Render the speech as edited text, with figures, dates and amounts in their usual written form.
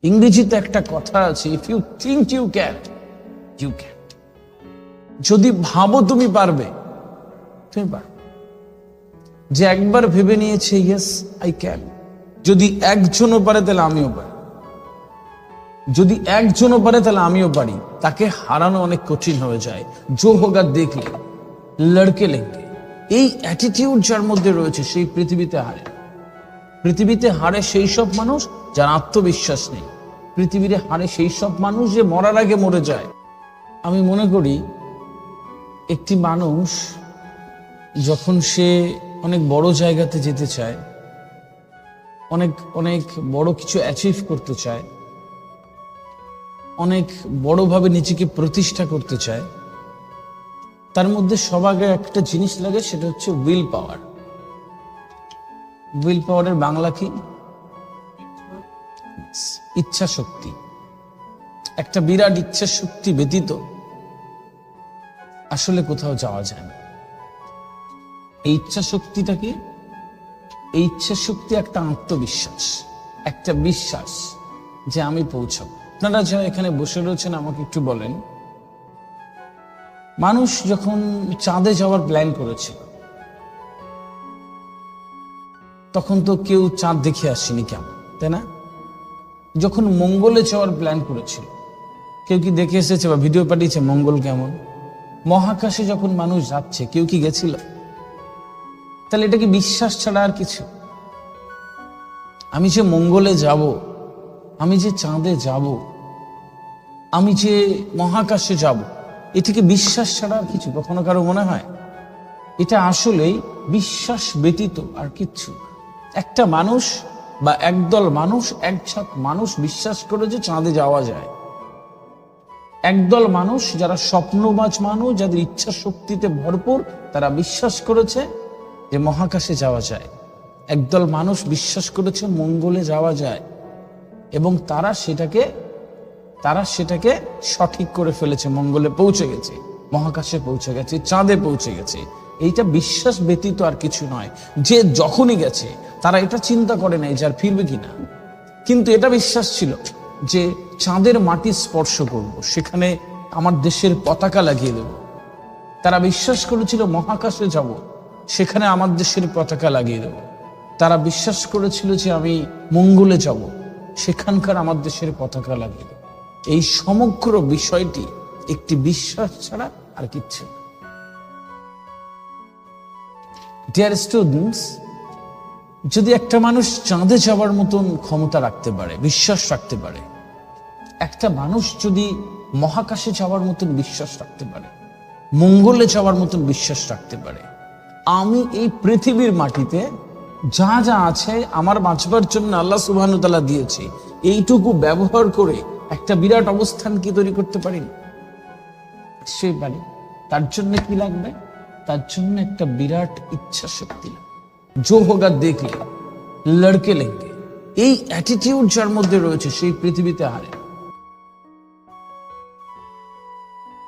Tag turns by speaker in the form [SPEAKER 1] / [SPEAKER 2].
[SPEAKER 1] ইংরেজিতে একটা কথা আছে, if you think you can, you can. যদি ভাবো তুমি পারবে, তুমি পারবে। যে একবার ভেবে নিয়েছে ইয়েস আই ক্যান, যদি একজনও পারে তাহলে আমিও পারি, যদি একজনও পারে তাহলে আমিও পারি, তাকে হারানো অনেক কঠিন হয়ে যায়। জো হোগা দেখলে লড়কে লেগে, এই অ্যাটিটিউড যার মধ্যে রয়েছে সেই পৃথিবীতে হারে। পৃথিবীতে হারে সেই সব মানুষ যার আত্মবিশ্বাস নেই। পৃথিবীতে হারে সেই সব মানুষ যে মরার আগে মরে যায়। আমি মনে করি একটি মানুষ যখন সে অনেক বড় জায়গাতে যেতে চায়, অনেক অনেক বড় কিছু অ্যাচিভ করতে চায়, অনেক বড়ভাবে নিজেকে প্রতিষ্ঠা করতে চায়, তার মধ্যে সবার আগে একটা জিনিস লাগে, সেটা হচ্ছে উইল পাওয়ার। উইল পাওয়ারের বাংলা কি? ইচ্ছা শক্তি। একটা বিরাট ইচ্ছা শক্তি ব্যতীত আসলে কোথাও যাওয়া যায় না। এই ইচ্ছা শক্তিটা কি? এই ইচ্ছা শক্তি একটা আত্মবিশ্বাস, একটা বিশ্বাস যে আমি পৌঁছাবো। আপনারা যারা এখানে বসে রয়েছেন আমাকে একটু বলেন, মানুষ যখন চাঁদে যাওয়ার প্ল্যান করেছিল তখন তো কেউ চাঁদ দেখে আসেনি, কেমন তাই না? যখন মঙ্গলে যাওয়ার প্ল্যান করেছিল কেউ কি দেখে এসেছে বা ভিডিও পাঠিয়েছে মঙ্গল কেমন? মহাকাশে যখন মানুষ যাচ্ছে কেউ কি গেছিল? তাহলে এটা কি বিশ্বাস ছাড়া আর কিছু? আমি যে মঙ্গলে যাব, আমি যে চাঁদে যাব, আমি যে মহাকাশে যাব, এটা কি বিশ্বাস ছাড়া আর কিছু? কখনো কারো মনে হয়? এটা আসলেই বিশ্বাস ব্যতীত আর কিচ্ছু। একটা মানুষ বা একদল মানুষ, একঝাঁক মানুষ বিশ্বাস করে যে চাঁদে যাওয়া যায়। একদল মানুষ যারা স্বপ্নবাজ মানুষ, যাদের ইচ্ছা শক্তিতে ভরপুর, তারা বিশ্বাস করেছে যে মহাকাশে যাওয়া যায়। একদল মানুষ বিশ্বাস করেছে মঙ্গলে যাওয়া যায়, এবং তারা সেটাকে সঠিক করে ফেলেছে। মঙ্গলে পৌঁছে গেছে, মহাকাশে পৌঁছে গেছে, চাঁদে পৌঁছে গেছে। এইটা বিশ্বাস ব্যতীত আর কিছু নয়। যে যখনই গেছে তারা এটা চিন্তা করে নাই যে আর ফিরবে কিনা, কিন্তু এটা বিশ্বাস ছিল যে চাঁদের মাটি স্পর্শ করব, সেখানে আমার দেশের পতাকা লাগিয়ে দেব। তারা বিশ্বাস করেছিল মহাকাশে যাব, সেখানে আমার দেশের পতাকা লাগিয়ে দেব। তারা বিশ্বাস করেছিল যে আমি মঙ্গলে যাব, সেখানকার আমার দেশের পতাকা লাগিয়ে দেব। এই সমগ্র বিষয়টি একটি বিশ্বাস ছাড়া আর কিচ্ছু না। ডিয়ার স্টুডেন্টস, যদি একটা মানুষ চাঁদে যাওয়ার মতন ক্ষমতা রাখতে পারে, বিশ্বাস রাখতে পারে, একটা মানুষ যদি মহাকাশে যাওয়ার মতন বিশ্বাস রাখতে পারে, মঙ্গলে যাওয়ার মতন বিশ্বাস রাখতে পারে, আমি এই পৃথিবীর মাটিতে যা যা আছে আমার বাঁচবার জন্য আল্লাহ সুবহানাহু ওয়া তাআলা দিয়েছে, এইটুকু ব্যবহার করে একটা বিরাট অবস্থান কি তৈরি করতে পারি? সেই পারি। তার জন্য কি লাগবে? তার জন্য একটা বিরাট ইচ্ছা শক্তি। জো হোগা দেখলে লড়কে লেগে, এই অ্যাটিটিউড যার মধ্যে রয়েছে সেই পৃথিবীতে হারে।